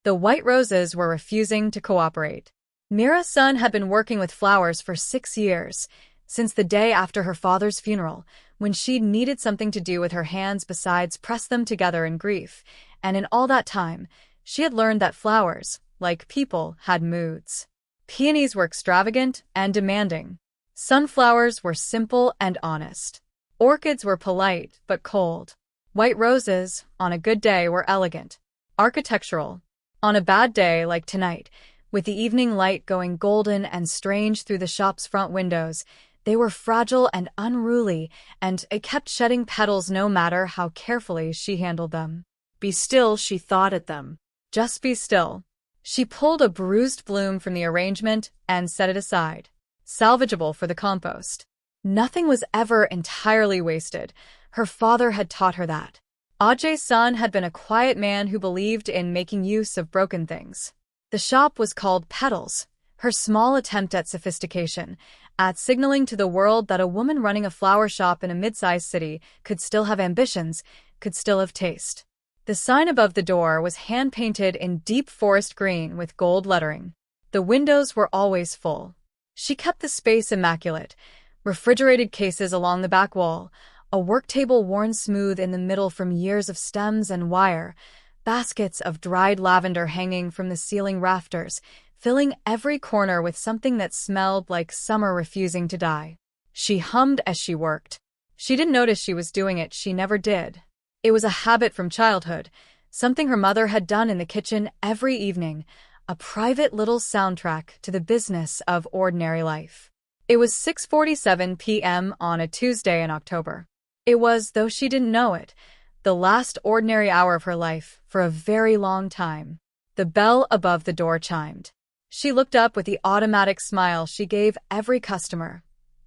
The white roses were refusing to cooperate. Mira's son had been working with flowers for 6 years, since the day after her father's funeral, when she'd needed something to do with her hands besides press them together in grief, and in all that time, she had learned that flowers, like people, had moods. Peonies were extravagant and demanding. Sunflowers were simple and honest. Orchids were polite but cold. White roses, on a good day, were elegant, architectural. On a bad day, like tonight, with the evening light going golden and strange through the shop's front windows, they were fragile and unruly, and it kept shedding petals no matter how carefully she handled them. Be still, she thought at them. Just be still. She pulled a bruised bloom from the arrangement and set it aside, salvageable for the compost. Nothing was ever entirely wasted. Her father had taught her that. Ajay's son had been a quiet man who believed in making use of broken things. The shop was called Petals, her small attempt at sophistication, at signaling to the world that a woman running a flower shop in a mid-sized city could still have ambitions, could still have taste. The sign above the door was hand-painted in deep forest green with gold lettering. The windows were always full. She kept the space immaculate. Refrigerated cases along the back wall, a work table worn smooth in the middle from years of stems and wire, baskets of dried lavender hanging from the ceiling rafters, filling every corner with something that smelled like summer refusing to die. She hummed as she worked. She didn't notice she was doing it, she never did. It was a habit from childhood, something her mother had done in the kitchen every evening, a private little soundtrack to the business of ordinary life. It was 6:47 p.m. on a Tuesday in October. It was, though she didn't know it, the last ordinary hour of her life for a very long time. The bell above the door chimed. She looked up with the automatic smile she gave every customer.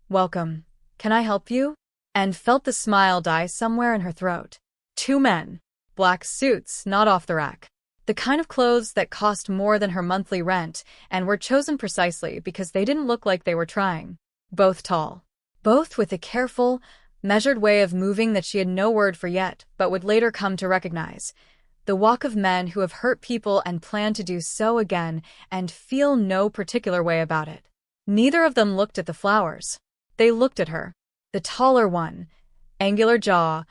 "Welcome. Can I help you?" And felt the smile die somewhere in her throat. 2 men. Black suits, not off the rack. The kind of clothes that cost more than her monthly rent and were chosen precisely because they didn't look like they were trying. Both tall. Both with a careful, measured way of moving that she had no word for yet, but would later come to recognize. The walk of men who have hurt people and plan to do so again and feel no particular way about it. Neither of them looked at the flowers. They looked at her. The taller one, angular jaw,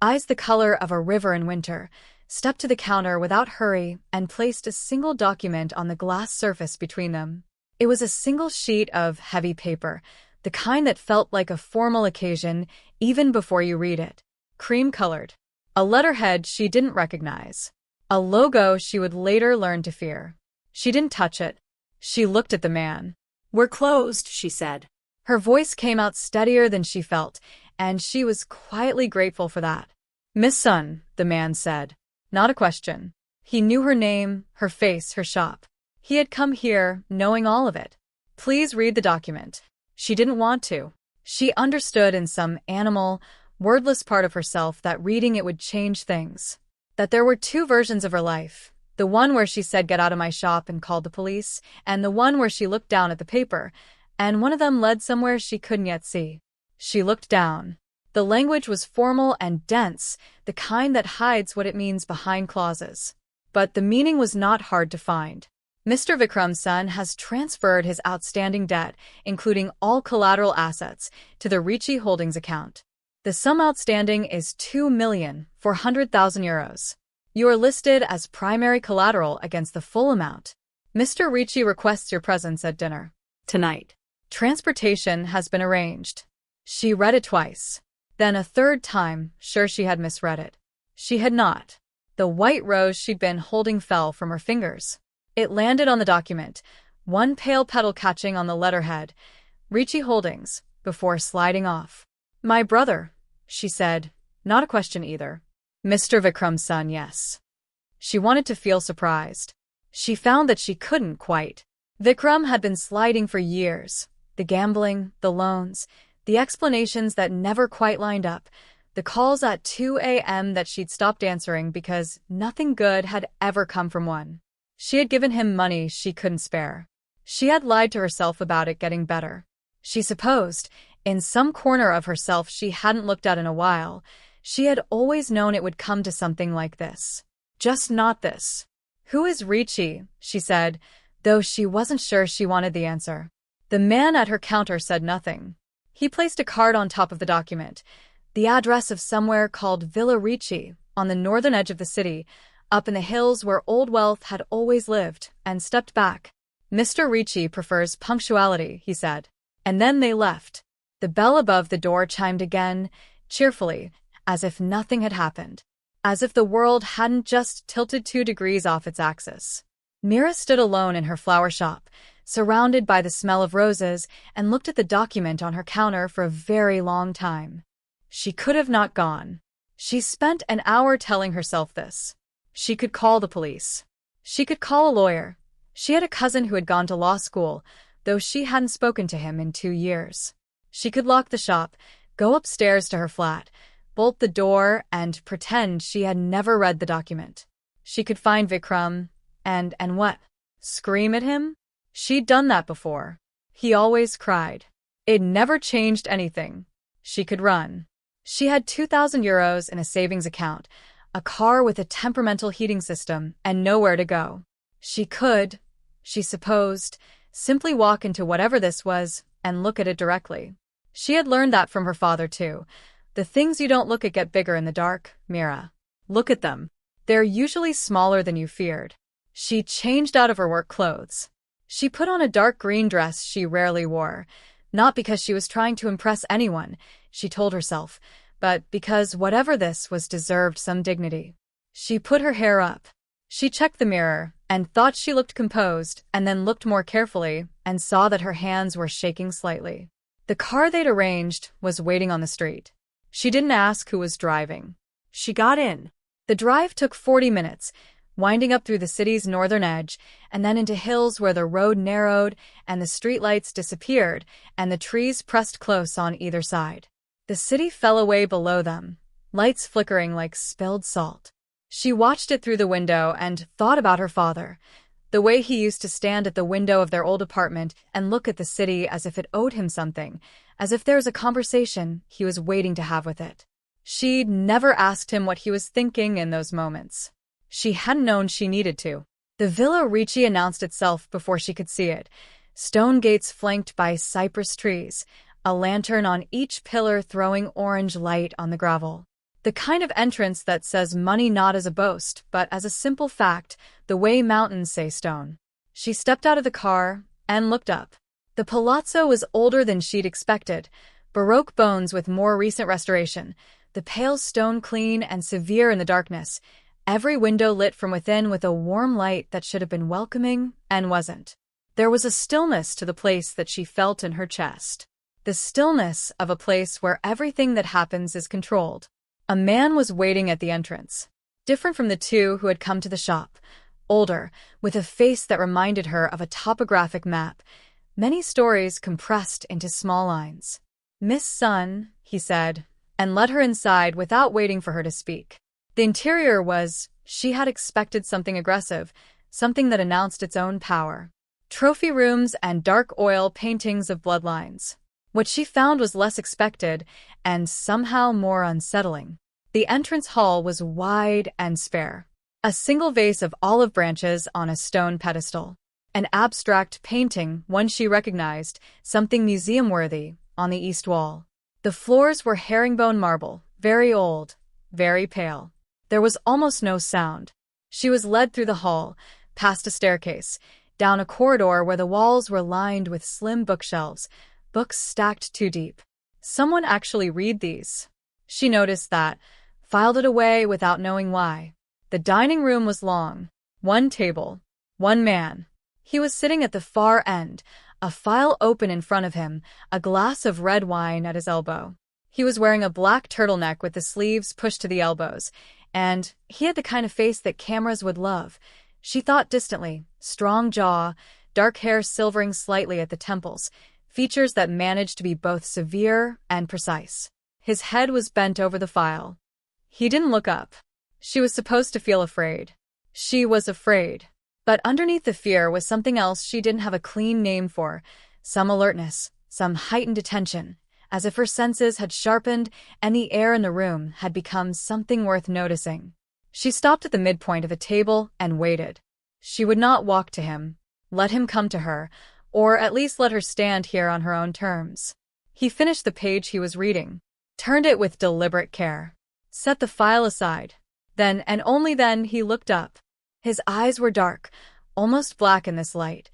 eyes the color of a river in winter, stepped to the counter without hurry and placed a single document on the glass surface between them. It was a single sheet of heavy paper, the kind that felt like a formal occasion even before you read it. Cream-colored. A letterhead she didn't recognize. A logo she would later learn to fear. She didn't touch it. She looked at the man. "We're closed," she said. Her voice came out steadier than she felt, and she was quietly grateful for that. "Miss Sun," the man said. Not a question. He knew her name, her face, her shop. He had come here, knowing all of it. "Please read the document." She didn't want to. She understood in some animal, wordless part of herself that reading it would change things. That there were 2 versions of her life. The one where she said, "Get out of my shop," and called the police, and the one where she looked down at the paper, and one of them led somewhere she couldn't yet see. She looked down. The language was formal and dense, the kind that hides what it means behind clauses. But the meaning was not hard to find. Mr. Vikram's son has transferred his outstanding debt, including all collateral assets, to the Ricci Holdings account. The sum outstanding is 2,400,000 euros. You are listed as primary collateral against the full amount. Mr. Ricci requests your presence at dinner tonight. Transportation has been arranged. She read it twice. Then a third time, sure she had misread it. She had not. The white rose she'd been holding fell from her fingers. It landed on the document, one pale petal catching on the letterhead, Ricci Holdings, before sliding off. "My brother," she said, not a question either. "Mr. Vikram's son, yes." She wanted to feel surprised. She found that she couldn't quite. Vikram had been sliding for years. The gambling, the loans, the explanations that never quite lined up, the calls at 2 a.m. that she'd stopped answering because nothing good had ever come from one. She had given him money she couldn't spare. She had lied to herself about it getting better. She supposed, in some corner of herself she hadn't looked at in a while, she had always known it would come to something like this. Just not this. "Who is Ricci?" she said, though she wasn't sure she wanted the answer. The man at her counter said nothing. He placed a card on top of the document, the address of somewhere called Villa Ricci, on the northern edge of the city, up in the hills where Old Wealth had always lived, and stepped back. "Mr. Ricci prefers punctuality," he said. And then they left. The bell above the door chimed again, cheerfully, as if nothing had happened. As if the world hadn't just tilted 2 degrees off its axis. Mira stood alone in her flower shop, surrounded by the smell of roses, and looked at the document on her counter for a very long time. She could have not gone. She spent an hour telling herself this. She could call the police. She could call a lawyer. She had a cousin who had gone to law school, though she hadn't spoken to him in 2 years. She could lock the shop, go upstairs to her flat, bolt the door, and pretend she had never read the document. She could find Vikram, and what? Scream at him? She'd done that before. He always cried. It never changed anything. She could run. She had 2,000 euros in a savings account, a car with a temperamental heating system, and nowhere to go. She could, she supposed, simply walk into whatever this was and look at it directly. She had learned that from her father, too. The things you don't look at get bigger in the dark, Mira. Look at them. They're usually smaller than you feared. She changed out of her work clothes. She put on a dark green dress she rarely wore, not because she was trying to impress anyone, she told herself, but because whatever this was deserved some dignity. She put her hair up. She checked the mirror and thought she looked composed, and then looked more carefully and saw that her hands were shaking slightly. The car they'd arranged was waiting on the street. She didn't ask who was driving. She got in. The drive took 40 minutes, winding up through the city's northern edge, and then into hills where the road narrowed and the streetlights disappeared and the trees pressed close on either side. The city fell away below them, lights flickering like spilled salt. She watched it through the window and thought about her father, the way he used to stand at the window of their old apartment and look at the city as if it owed him something, as if there was a conversation he was waiting to have with it. She'd never asked him what he was thinking in those moments. She hadn't known she needed to. The Villa Ricci announced itself before she could see it. Stone gates flanked by cypress trees, a lantern on each pillar throwing orange light on the gravel. The kind of entrance that says money not as a boast, but as a simple fact, the way mountains say stone. She stepped out of the car and looked up. The palazzo was older than she'd expected, Baroque bones with more recent restoration, the pale stone clean and severe in the darkness, every window lit from within with a warm light that should have been welcoming and wasn't. There was a stillness to the place that she felt in her chest. The stillness of a place where everything that happens is controlled. A man was waiting at the entrance, different from the 2 who had come to the shop, older, with a face that reminded her of a topographic map, many stories compressed into small lines. "Miss Sun," he said, and led her inside without waiting for her to speak. The interior was, she had expected something aggressive, something that announced its own power. Trophy rooms and dark oil paintings of bloodlines. What she found was less expected and somehow more unsettling. The entrance hall was wide and spare. A single vase of olive branches on a stone pedestal. An abstract painting, one she recognized, something museum-worthy, on the east wall. The floors were herringbone marble, very old, very pale. There was almost no sound. She was led through the hall, past a staircase, down a corridor where the walls were lined with slim bookshelves, books stacked too deep. Someone actually read these. She noticed that, filed it away without knowing why. The dining room was long. 1 table. 1 man. He was sitting at the far end, a file open in front of him, a glass of red wine at his elbow. He was wearing a black turtleneck with the sleeves pushed to the elbows, and he had the kind of face that cameras would love. She thought distantly, strong jaw, dark hair silvering slightly at the temples, features that managed to be both severe and precise. His head was bent over the file. He didn't look up. She was supposed to feel afraid. She was afraid. But underneath the fear was something else she didn't have a clean name for, some alertness, some heightened attention, as if her senses had sharpened and the air in the room had become something worth noticing. She stopped at the midpoint of a table and waited. She would not walk to him, let him come to her, or at least let her stand here on her own terms. He finished the page he was reading, turned it with deliberate care, set the file aside. Then, and only then, he looked up. His eyes were dark, almost black in this light.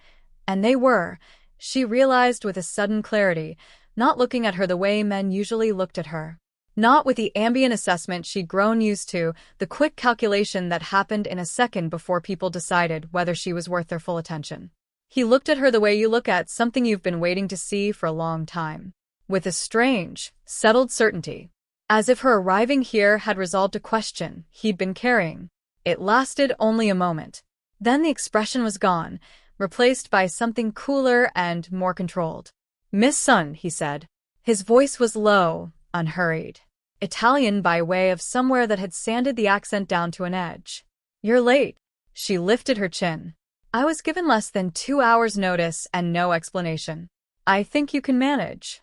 And they were, she realized with a sudden clarity, not looking at her the way men usually looked at her. Not with the ambient assessment she'd grown used to, the quick calculation that happened in a second before people decided whether she was worth their full attention. He looked at her the way you look at something you've been waiting to see for a long time, with a strange, settled certainty, as if her arriving here had resolved a question he'd been carrying. It lasted only a moment. Then the expression was gone, replaced by something cooler and more controlled. "Miss Sun," he said. His voice was low, unhurried. Italian by way of somewhere that had sanded the accent down to an edge. "You're late." She lifted her chin. "I was given less than 2 hours' notice and no explanation. I think you can manage."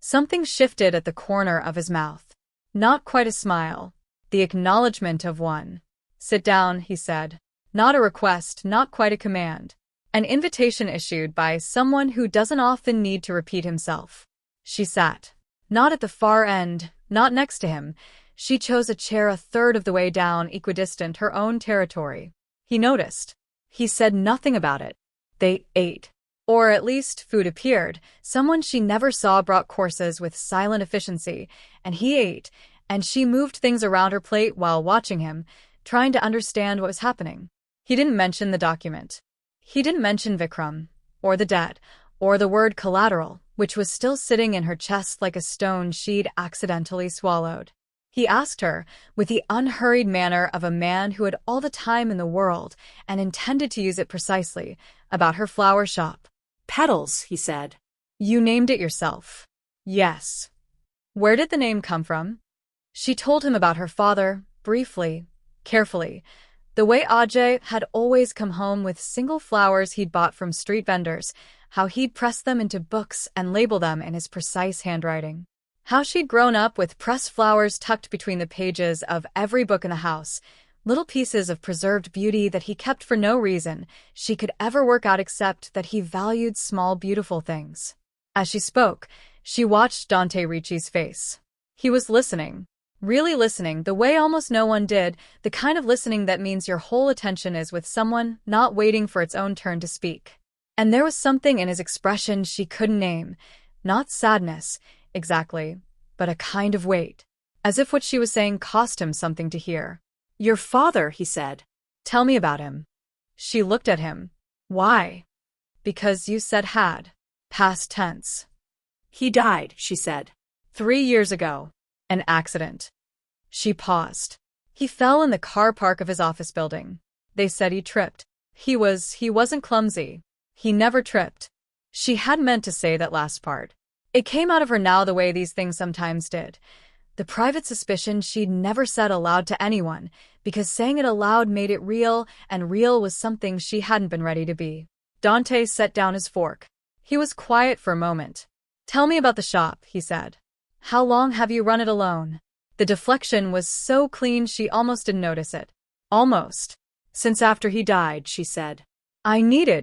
Something shifted at the corner of his mouth. Not quite a smile, the acknowledgement of one. "Sit down," he said. Not a request, not quite a command. An invitation issued by someone who doesn't often need to repeat himself. She sat. Not at the far end, not next to him. She chose a chair a third of the way down, equidistant, her own territory. He noticed. He said nothing about it. They ate. Or at least food appeared. Someone she never saw brought courses with silent efficiency, and he ate, and she moved things around her plate while watching him, trying to understand what was happening. He didn't mention the document. He didn't mention Vikram, or the debt, or the word collateral, which was still sitting in her chest like a stone she'd accidentally swallowed. He asked her, with the unhurried manner of a man who had all the time in the world and intended to use it precisely, about her flower shop. "Petals," he said. "You named it yourself." "Yes." "Where did the name come from?" She told him about her father, briefly, carefully. The way Ajay had always come home with single flowers he'd bought from street vendors, how he'd press them into books and label them in his precise handwriting. How she'd grown up with pressed flowers tucked between the pages of every book in the house, little pieces of preserved beauty that he kept for no reason she could ever work out except that he valued small, beautiful things. As she spoke, she watched Dante Ricci's face. He was listening. Really listening, the way almost no one did, the kind of listening that means your whole attention is with someone, not waiting for its own turn to speak. And there was something in his expression she couldn't name. Not sadness, exactly, but a kind of weight. As if what she was saying cost him something to hear. "Your father," he said. "Tell me about him." She looked at him. "Why?" "Because you said had. Past tense." "He died," she said. 3 years ago. An accident." She paused. "He fell in the car park of his office building. They said he tripped. He wasn't clumsy. He never tripped." She had meant to say that last part. It came out of her now the way these things sometimes did. The private suspicion she'd never said aloud to anyone, because saying it aloud made it real, and real was something she hadn't been ready to be. Dante set down his fork. He was quiet for a moment. "Tell me about the shop," he said. "How long have you run it alone?" The deflection was so clean she almost didn't notice it. "Almost. Since after he died," she said.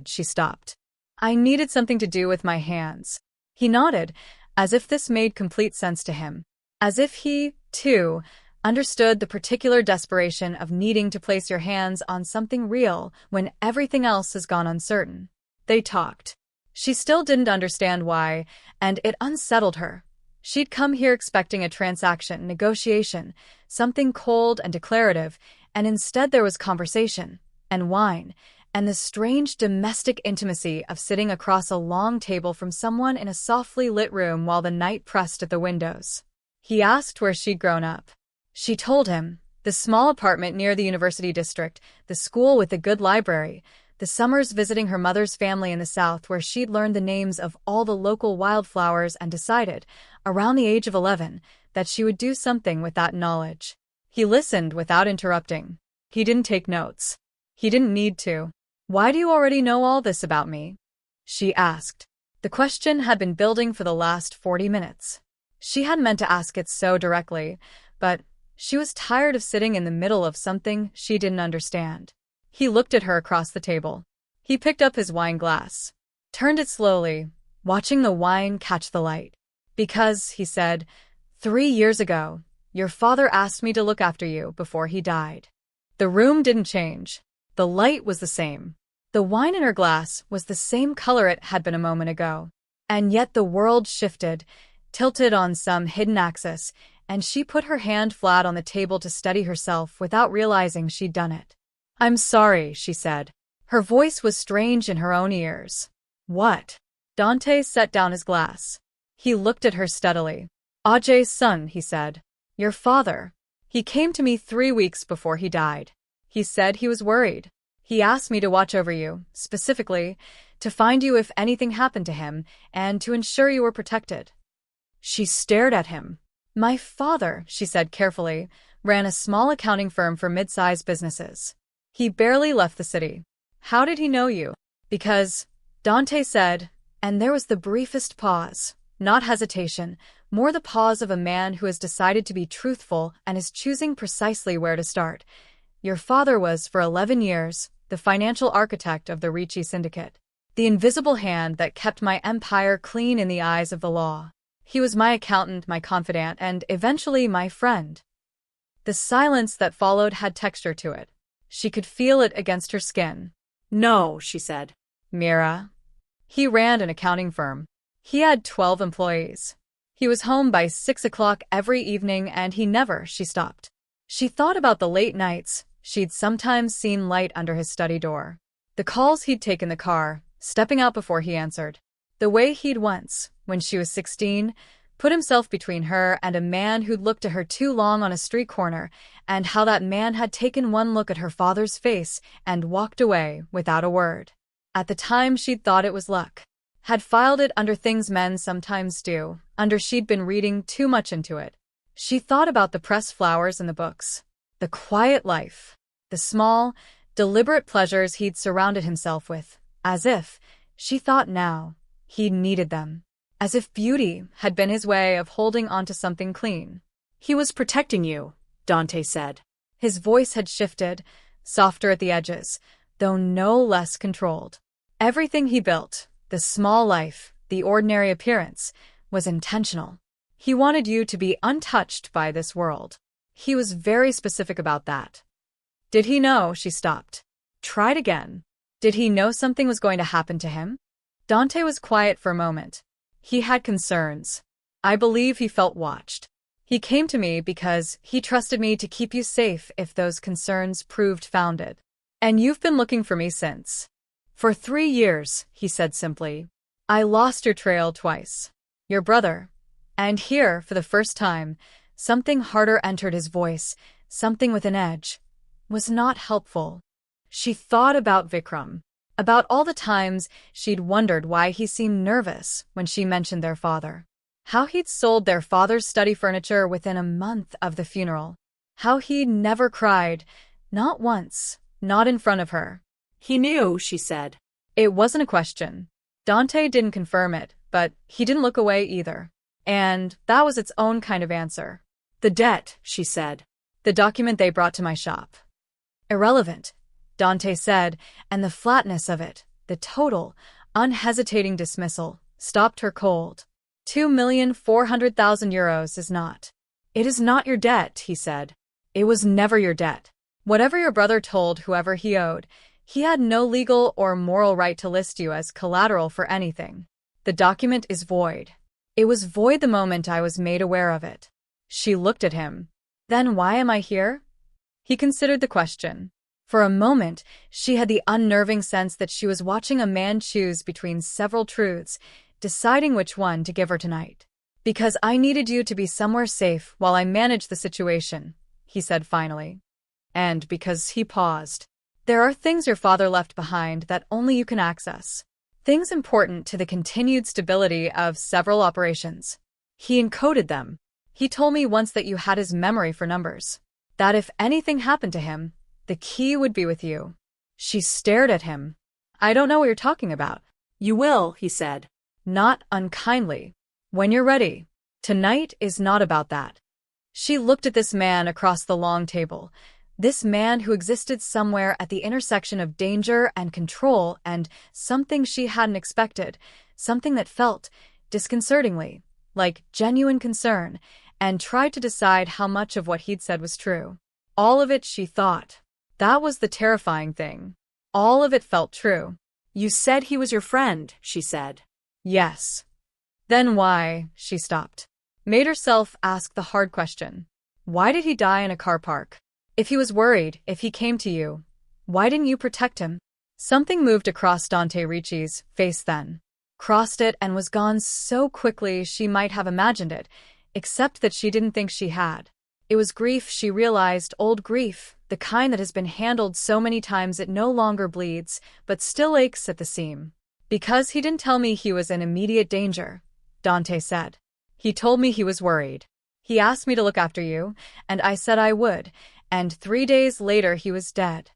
She stopped. "I needed something to do with my hands." He nodded, as if this made complete sense to him. As if he, too, understood the particular desperation of needing to place your hands on something real when everything else has gone uncertain. They talked. She still didn't understand why, and it unsettled her. She'd come here expecting a transaction, negotiation, something cold and declarative, and instead there was conversation, and wine, and the strange domestic intimacy of sitting across a long table from someone in a softly lit room while the night pressed at the windows. He asked where she'd grown up. She told him, the small apartment near the university district, the school with the good library, the summers visiting her mother's family in the South where she'd learned the names of all the local wildflowers and decided, around the age of 11, that she would do something with that knowledge. He listened without interrupting. He didn't take notes. He didn't need to. "Why do you already know all this about me?" she asked. The question had been building for the last 40 minutes. She hadn't meant to ask it so directly, but she was tired of sitting in the middle of something she didn't understand. He looked at her across the table. He picked up his wine glass, turned it slowly, watching the wine catch the light. Because, he said, 3 years ago, your father asked me to look after you before he died. The room didn't change. The light was the same. The wine in her glass was the same color it had been a moment ago. And yet the world shifted, tilted on some hidden axis, and she put her hand flat on the table to steady herself without realizing she'd done it. I'm sorry, she said. Her voice was strange in her own ears. What? Dante set down his glass. He looked at her steadily. Ajay's son, he said. Your father. He came to me 3 weeks before he died. He said he was worried. He asked me to watch over you, specifically, to find you if anything happened to him, and to ensure you were protected. She stared at him. My father, she said carefully, ran a small accounting firm for mid-sized businesses. He barely left the city. How did he know you? Because, Dante said, and there was the briefest pause, not hesitation, more the pause of a man who has decided to be truthful and is choosing precisely where to start. Your father was, for 11 years, the financial architect of the Ricci Syndicate, the invisible hand that kept my empire clean in the eyes of the law. He was my accountant, my confidant, and eventually my friend. The silence that followed had texture to it. She could feel it against her skin. No, she said. Mira. He ran an accounting firm. He had 12 employees. He was home by 6 o'clock every evening, and she stopped. She thought about the late nights she'd sometimes seen light under his study door. The calls he'd take in the car, stepping out before he answered. The way he'd once, when she was 16, put himself between her and a man who'd looked at her too long on a street corner, and how that man had taken one look at her father's face and walked away without a word. At the time she'd thought it was luck. Had filed it under things men sometimes do, under she'd been reading too much into it. She thought about the pressed flowers in the books, the quiet life, the small, deliberate pleasures he'd surrounded himself with, as if, she thought now, he needed them. As if beauty had been his way of holding onto something clean. He was protecting you, Dante said. His voice had shifted, softer at the edges, though no less controlled. Everything he built, the small life, the ordinary appearance, was intentional. He wanted you to be untouched by this world. He was very specific about that. Did he know? She stopped. Tried again. Did he know something was going to happen to him? Dante was quiet for a moment. He had concerns. I believe he felt watched. He came to me because he trusted me to keep you safe if those concerns proved founded. And you've been looking for me since. For 3 years, he said simply. I lost your trail twice. Your brother. And here, for the first time, something harder entered his voice, something with an edge. Was not helpful. She thought about Vikram. About all the times she'd wondered why he seemed nervous when she mentioned their father. How he'd sold their father's study furniture within a month of the funeral. How he'd never cried, not once, not in front of her. He knew, she said. It wasn't a question. Dante didn't confirm it, but he didn't look away either. And that was its own kind of answer. The debt, she said. The document they brought to my shop. Irrelevant, Dante said, and the flatness of it, the total, unhesitating dismissal, stopped her cold. 2,400,000 euros is not. It is not your debt, he said. It was never your debt. Whatever your brother told whoever he owed, he had no legal or moral right to list you as collateral for anything. The document is void. It was void the moment I was made aware of it. She looked at him. Then why am I here? He considered the question. For a moment, she had the unnerving sense that she was watching a man choose between several truths, deciding which one to give her tonight. Because I needed you to be somewhere safe while I managed the situation, he said finally. And because he paused. There are things your father left behind that only you can access. Things important to the continued stability of several operations. He encoded them. He told me once that you had his memory for numbers. That if anything happened to him, the key would be with you. She stared at him. I don't know what you're talking about. You will, he said. Not unkindly. When you're ready. Tonight is not about that. She looked at this man across the long table, This man who existed somewhere at the intersection of danger and control and something she hadn't expected, something that felt, disconcertingly, like genuine concern, and tried to decide how much of what he'd said was true. All of it, she thought. That was the terrifying thing. All of it felt true. You said he was your friend, she said. Yes. Then why? She stopped. Made herself ask the hard question. Why did he die in a car park? If he was worried, if he came to you, why didn't you protect him? Something moved across Dante Ricci's face then. Crossed it and was gone so quickly she might have imagined it, except that she didn't think she had. It was grief, she realized, old grief, the kind that has been handled so many times it no longer bleeds, but still aches at the seam. Because he didn't tell me he was in immediate danger, Dante said. He told me he was worried. He asked me to look after you, and I said I would, and 3 days later he was dead.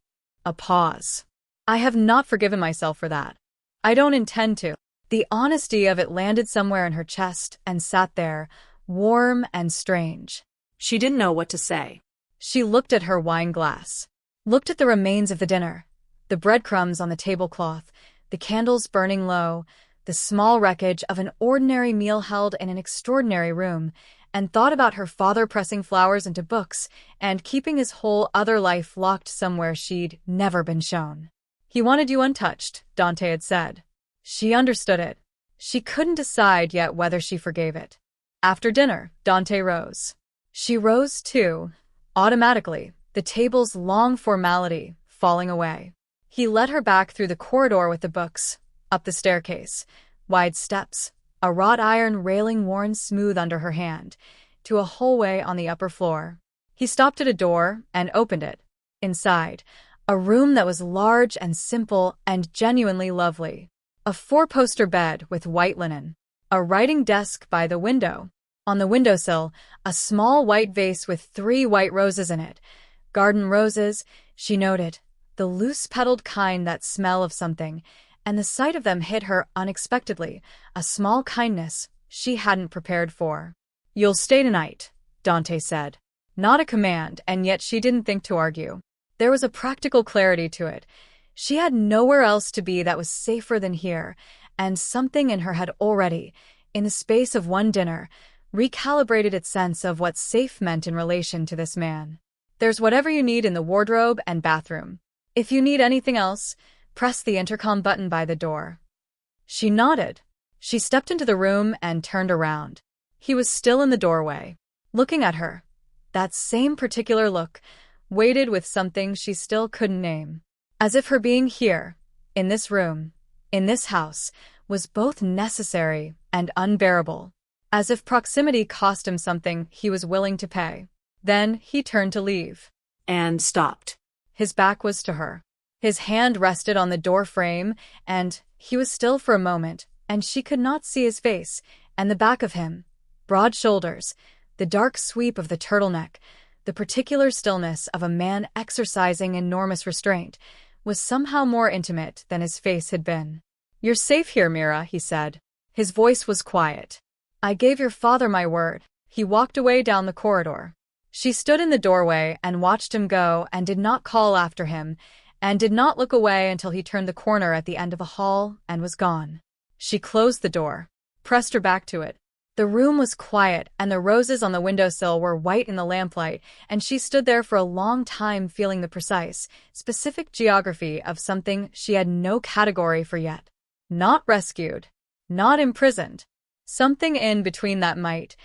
A pause. I have not forgiven myself for that. I don't intend to. The honesty of it landed somewhere in her chest and sat there, warm and strange. She didn't know what to say. She looked at her wine glass, looked at the remains of the dinner, the breadcrumbs on the tablecloth, the candles burning low, the small wreckage of an ordinary meal held in an extraordinary room, and thought about her father pressing flowers into books and keeping his whole other life locked somewhere she'd never been shown. He wanted you untouched, Dante had said. She understood it. She couldn't decide yet whether she forgave it. After dinner, Dante rose. She rose too, automatically, the table's long formality falling away. He led her back through the corridor with the books, up the staircase, wide steps, a wrought iron railing worn smooth under her hand, to a hallway on the upper floor. He stopped at a door and opened it. Inside, a room that was large and simple and genuinely lovely. A 4-poster bed with white linen. A writing desk by the window. On the windowsill, a small white vase with 3 white roses in it. Garden roses, she noted, the loose-petaled kind that smell of something, and the sight of them hit her unexpectedly, a small kindness she hadn't prepared for. You'll stay tonight, Dante said. Not a command, and yet she didn't think to argue. There was a practical clarity to it. She had nowhere else to be that was safer than here, and something in her had already, in the space of one dinner, recalibrated its sense of what safe meant in relation to this man. There's whatever you need in the wardrobe and bathroom. If you need anything else, press the intercom button by the door. She nodded. She stepped into the room and turned around. He was still in the doorway, looking at her. That same particular look, weighted with something she still couldn't name. As if her being here, in this room, in this house, was both necessary and unbearable. As if proximity cost him something he was willing to pay. Then he turned to leave. And stopped. His back was to her. His hand rested on the door frame, and he was still for a moment, and she could not see his face, and the back of him, broad shoulders, the dark sweep of the turtleneck, the particular stillness of a man exercising enormous restraint, was somehow more intimate than his face had been. You're safe here, Mira, he said. His voice was quiet. I gave your father my word. He walked away down the corridor. She stood in the doorway and watched him go and did not call after him, and did not look away until he turned the corner at the end of a hall and was gone. She closed the door, pressed her back to it. The room was quiet, and the roses on the windowsill were white in the lamplight, and she stood there for a long time feeling the precise, specific geography of something she had no category for yet. Not rescued. Not imprisoned. Something in between that might,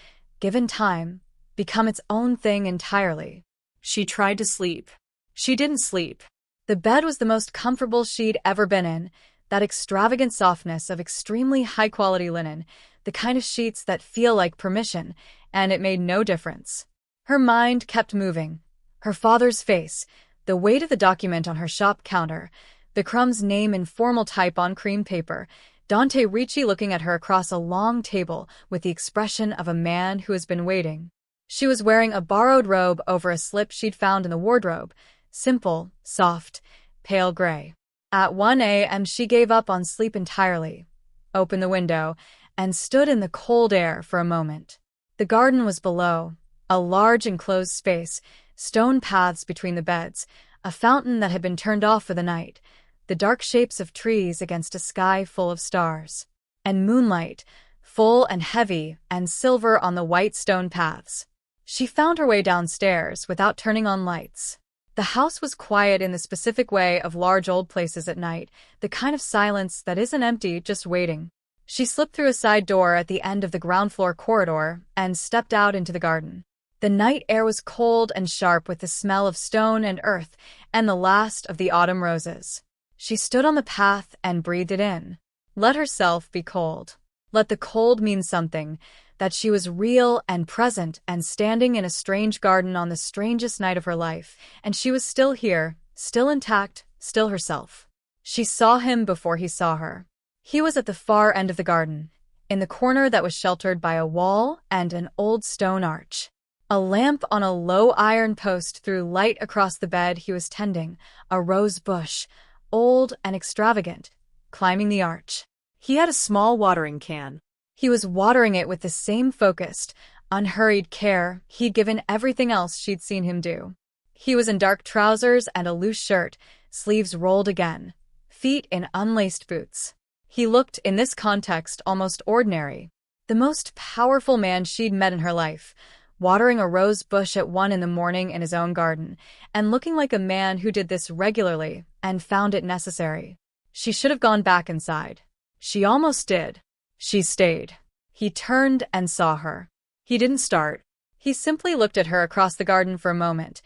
given time, become its own thing entirely. She tried to sleep. She didn't sleep. The bed was the most comfortable she'd ever been in, that extravagant softness of extremely high-quality linen, the kind of sheets that feel like permission, and it made no difference. Her mind kept moving. Her father's face, the weight of the document on her shop counter, Vikram's name in formal type on cream paper, Dante Ricci looking at her across a long table with the expression of a man who has been waiting. She was wearing a borrowed robe over a slip she'd found in the wardrobe, simple, soft, pale gray. At 1 a.m. she gave up on sleep entirely, opened the window, and stood in the cold air for a moment. The garden was below, a large enclosed space, stone paths between the beds, a fountain that had been turned off for the night, the dark shapes of trees against a sky full of stars, and moonlight, full and heavy and silver on the white stone paths. She found her way downstairs without turning on lights. The house was quiet in the specific way of large old places at night, the kind of silence that isn't empty, just waiting. She slipped through a side door at the end of the ground floor corridor and stepped out into the garden. The night air was cold and sharp with the smell of stone and earth and the last of the autumn roses. She stood on the path and breathed it in. Let herself be cold. Let the cold mean something, that she was real and present and standing in a strange garden on the strangest night of her life, and she was still here, still intact, still herself. She saw him before he saw her. He was at the far end of the garden, in the corner that was sheltered by a wall and an old stone arch. A lamp on a low iron post threw light across the bed he was tending, a rose bush, old and extravagant, climbing the arch. He had a small watering can. He was watering it with the same focused, unhurried care he'd given everything else she'd seen him do. He was in dark trousers and a loose shirt, sleeves rolled again, feet in unlaced boots. He looked, in this context, almost ordinary. The most powerful man she'd met in her life, watering a rose bush at 1 in the morning in his own garden, and looking like a man who did this regularly and found it necessary. She should have gone back inside. She almost did. She stayed. He turned and saw her. He didn't start. He simply looked at her across the garden for a moment,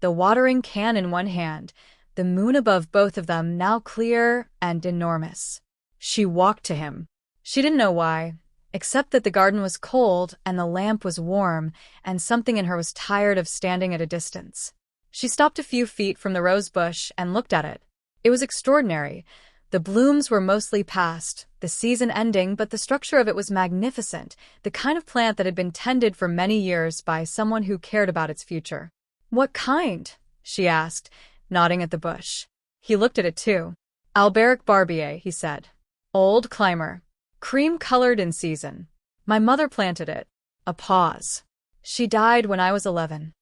the watering can in one hand, the moon above both of them now clear and enormous. She walked to him. She didn't know why, except that the garden was cold and the lamp was warm, and something in her was tired of standing at a distance. She stopped a few feet from the rose bush and looked at it. It was extraordinary. The blooms were mostly past, the season ending, but the structure of it was magnificent, the kind of plant that had been tended for many years by someone who cared about its future. "What kind?" she asked, nodding at the bush. He looked at it too. "Alberic barbier," he said. "Old climber. Cream-colored in season. My mother planted it." A pause. "She died when I was 11.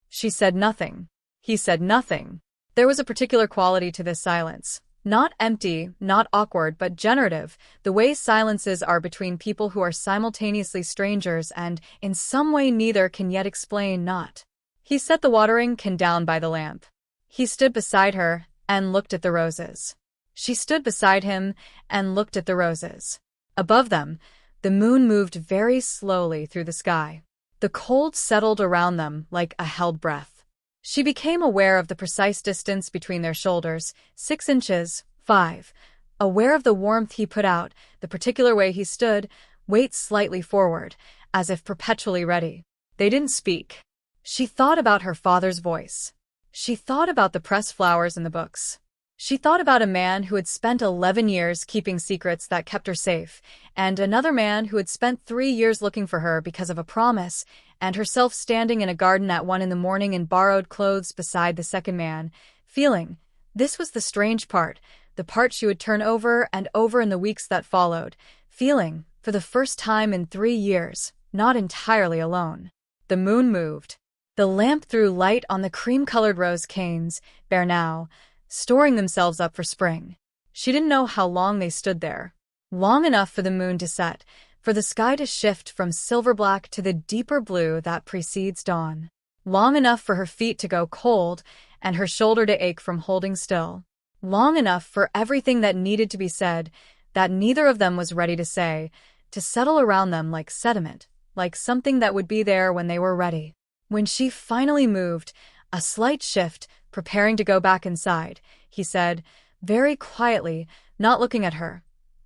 She said nothing. He said nothing. There was a particular quality to this silence. Not empty, not awkward, but generative, the way silences are between people who are simultaneously strangers and, in some way, neither can yet explain not. He set the watering can down by the lamp. He stood beside her and looked at the roses. She stood beside him and looked at the roses. Above them, the moon moved very slowly through the sky. The cold settled around them like a held breath. She became aware of the precise distance between their shoulders, 6 inches, 5. Aware of the warmth he put out, the particular way he stood, weight slightly forward, as if perpetually ready. They didn't speak. She thought about her father's voice. She thought about the pressed flowers in the books. She thought about a man who had spent 11 years keeping secrets that kept her safe, and another man who had spent 3 years looking for her because of a promise, and herself standing in a garden at 1 in the morning in borrowed clothes beside the second man, feeling, this was the strange part, the part she would turn over and over in the weeks that followed, feeling, for the first time in 3 years, not entirely alone. The moon moved. The lamp threw light on the cream-colored rose canes, bare now, storing themselves up for spring. She didn't know how long they stood there. Long enough for the moon to set, for the sky to shift from silver-black to the deeper blue that precedes dawn. Long enough for her feet to go cold and her shoulder to ache from holding still. Long enough for everything that needed to be said, that neither of them was ready to say, to settle around them like sediment, like something that would be there when they were ready. When she finally moved, a slight shift, preparing to go back inside, he said, very quietly, not looking at her.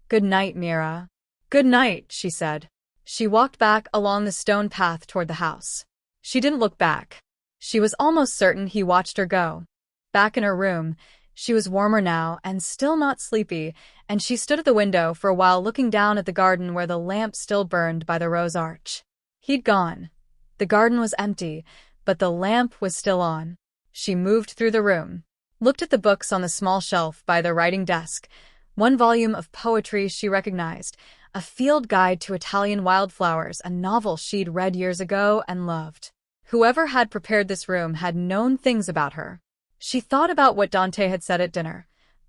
"Good night, Mira." "Good night," she said. She walked back along the stone path toward the house. She didn't look back. She was almost certain he watched her go. Back in her room, she was warmer now and still not sleepy, and she stood at the window for a while looking down at the garden where the lamp still burned by the rose arch. He'd gone. The garden was empty, but the lamp was still on. She moved through the room, looked at the books on the small shelf by the writing desk, one volume of poetry she recognized, a field guide to Italian wildflowers, a novel she'd read years ago and loved. Whoever had prepared this room had known things about her. She thought about what Dante had said at dinner.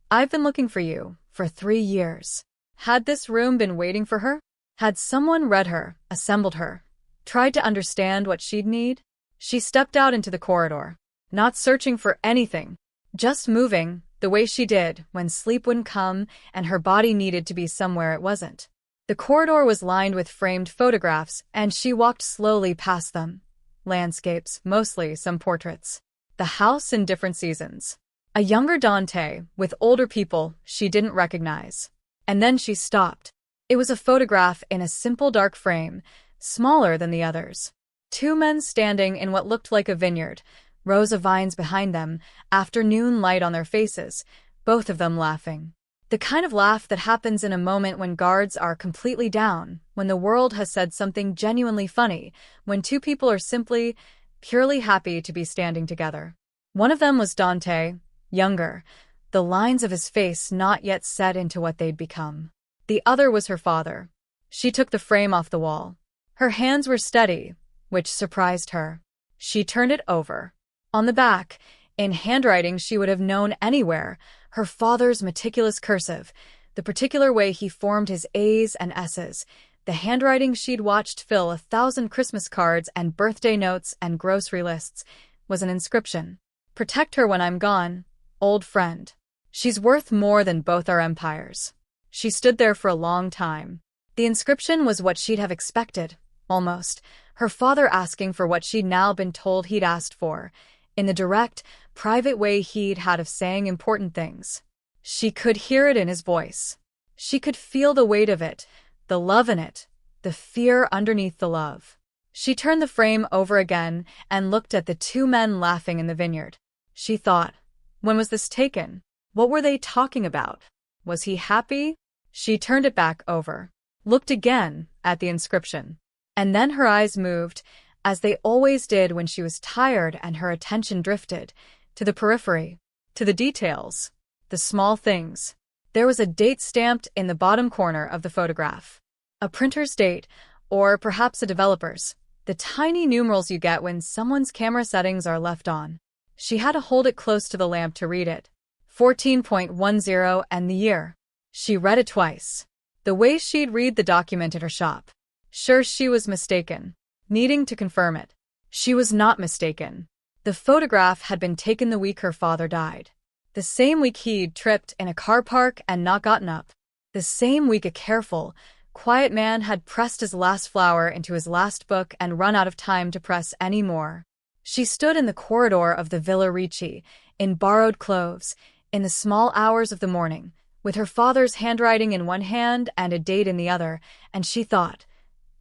"I've been looking for you for 3 years." Had this room been waiting for her? Had someone read her, assembled her, tried to understand what she'd need? She stepped out into the corridor, not searching for anything, just moving, the way she did when sleep wouldn't come and her body needed to be somewhere it wasn't. The corridor was lined with framed photographs, and she walked slowly past them. Landscapes, mostly some portraits. The house in different seasons. A younger Dante, with older people she didn't recognize. And then she stopped. It was a photograph in a simple dark frame, smaller than the others. Two men standing in what looked like a vineyard, rows of vines behind them, afternoon light on their faces, both of them laughing. The kind of laugh that happens in a moment when guards are completely down, when the world has said something genuinely funny, when two people are simply, purely happy to be standing together. One of them was Dante, younger, the lines of his face not yet set into what they'd become. The other was her father. She took the frame off the wall. Her hands were steady, which surprised her. She turned it over. On the back, in handwriting she would have known anywhere, her father's meticulous cursive, the particular way he formed his A's and S's, the handwriting she'd watched fill 1,000 Christmas cards and birthday notes and grocery lists, was an inscription. "Protect her when I'm gone, old friend. She's worth more than both our empires." She stood there for a long time. The inscription was what she'd have expected, almost, her father asking for what she'd now been told he'd asked for, in the direct, private way he'd had of saying important things. She could hear it in his voice. She could feel the weight of it, the love in it, the fear underneath the love. She turned the frame over again and looked at the two men laughing in the vineyard. She thought, when was this taken? What were they talking about? Was he happy? She turned it back over, looked again at the inscription. And then her eyes moved, as they always did when she was tired and her attention drifted, to the periphery, to the details, the small things. There was a date stamped in the bottom corner of the photograph. A printer's date, or perhaps a developer's, the tiny numerals you get when someone's camera settings are left on. She had to hold it close to the lamp to read it. 14.10 and the year. She read it twice. The way she'd read the document in her shop. Sure she was mistaken. Needing to confirm it. She was not mistaken. The photograph had been taken the week her father died. The same week he'd tripped in a car park and not gotten up. The same week a careful, quiet man had pressed his last flower into his last book and run out of time to press any more. She stood in the corridor of the Villa Ricci, in borrowed clothes, in the small hours of the morning, with her father's handwriting in one hand and a date in the other, and she thought,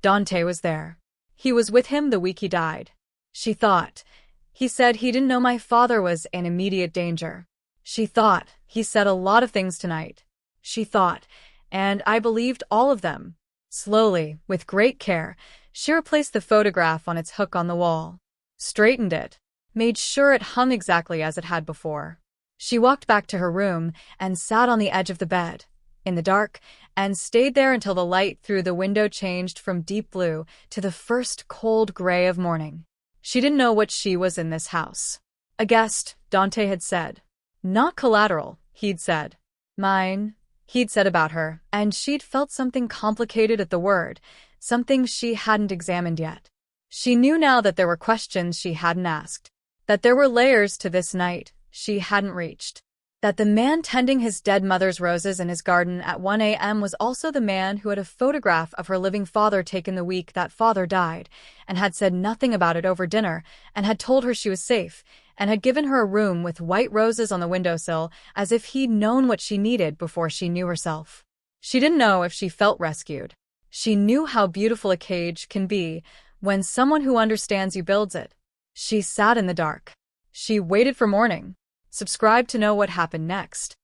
Dante was there. He was with him the week he died. She thought, he said he didn't know my father was in immediate danger. She thought, he said a lot of things tonight. She thought, and I believed all of them. Slowly, with great care, she replaced the photograph on its hook on the wall, straightened it, made sure it hung exactly as it had before. She walked back to her room and sat on the edge of the bed, in the dark, and stayed there until the light through the window changed from deep blue to the first cold gray of morning. She didn't know what she was in this house. A guest, Dante had said. Not collateral, he'd said. Mine, he'd said about her, and she'd felt something complicated at the word, something she hadn't examined yet. She knew now that there were questions she hadn't asked, that there were layers to this night she hadn't reached, that the man tending his dead mother's roses in his garden at 1 a.m. was also the man who had a photograph of her living father taken the week that father died, and had said nothing about it over dinner, and had told her she was safe, and had given her a room with white roses on the windowsill, as if he'd known what she needed before she knew herself. She didn't know if she felt rescued. She knew how beautiful a cage can be when someone who understands you builds it. She sat in the dark. She waited for morning. Subscribe to know what happened next.